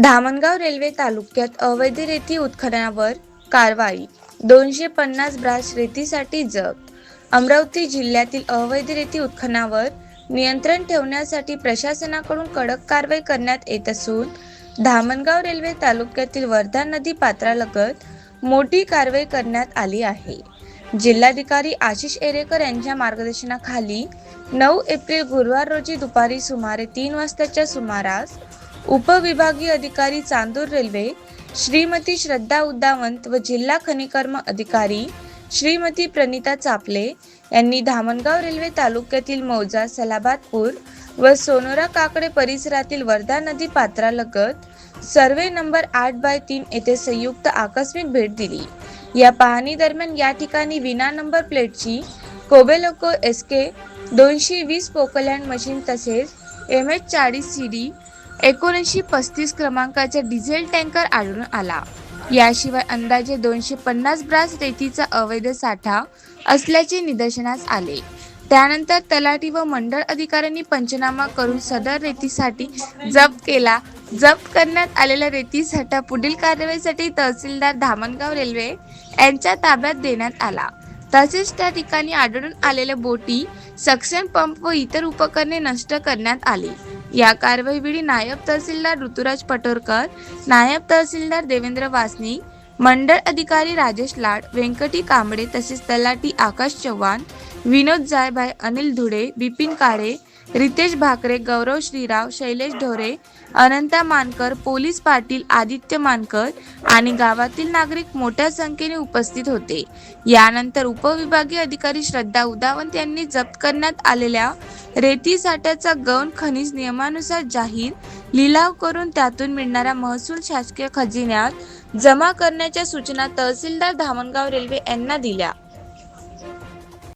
Dhamangaon railway तालुक्यात अवैध रेती उत्खननावर कारवाई. 250 ब्रास रेतीसाठी जप्त. अमरावती जिल्ह्यातील अवैध रेती उत्खननावर नियंत्रण ठेवण्यासाठी प्रशासनाकडून कडक कारवाई करण्यात येत असून धामणगाव रेल्वे तालुक्यातील वर्धा नदी पात्रालगत मोठी कारवाई करण्यात आली आहे. जिल्हाधिकारी आशिष एरेकर यांच्या मार्गदर्शनाखाली 9 एप्रिल गुरुवार रोजी दुपारी सुमारे 3 वाजताच्या सुमारास उपविभागीय अधिकारी चांदूर रेल्वे श्रीमती श्रद्धा उद्दावंत व जिल्हा खनिकर्म अधिकारी श्रीमती प्रणिता चापले यांनी धामणगाव रेल्वे तालुक्यातील मौजा, सलाबादपूर व सोनोरा काकडे परिसरातील वर्धा नदी पात्रालगत सर्वे नंबर 8/3 येथे संयुक्त आकस्मिक भेट दिली. या पाहणी दरम्यान या ठिकाणी विना नंबर प्लेटची कोबेलोको SK 220 पोकलँड मशीन तसेच MH40 CD 1935 क्रमांकाचा डिझेल टँकर आढळून आला. याशिवाय अंदाजे 250 ब्रास रेतीचा अवैध साठा असल्याचे निदर्शनास आले. त्यानंतर तलाठी व मंडळ अधिकाऱ्यांनी पंचनामा करून सदर रेतीसाठी जप्त केला. जप्त करण्यात आलेला रेतीसाठा पुढील कार्यवाहीसाठी तहसीलदार धामणगाव रेल्वे यांच्या ताब्यात देण्यात आला. तसेच त्या ठिकाणी आढळून आलेल्या बोटी, सक्शन पंप व इतर उपकरणे नष्ट करण्यात आली. या कारवाईवेळी नायब तहसीलदार ऋतुराज पटोरकर, नायब तहसीलदार देवेंद्र वासनिक, मंडळ अधिकारी राजेश लाड, व्यंकटी कांबळे तसेच तलाठी आकाश चव्हाण, विनोद जायभाई, अनिल धुडे, बिपिन काळे, रितेश भाकरे, गौरव श्रीराव, शैलेश ढोरे, अनंता मानकर, पोलीस पाटील आदित्य मानकर आणि गावातील नागरिक मोठ्या संख्येने उपस्थित होते. यानंतर उपविभागीय अधिकारी श्रद्धा उद्दावंत यांनी जप्त करण्यात आलेल्या रेती साठ्याचा गौण खनिज नियमानुसार जाहीर लिलाव करून त्यातून मिळणारा महसूल शासकीय खजिन्यात जमा करण्याच्या सूचना तहसीलदार धामणगाव रेल्वे यांना दिल्या.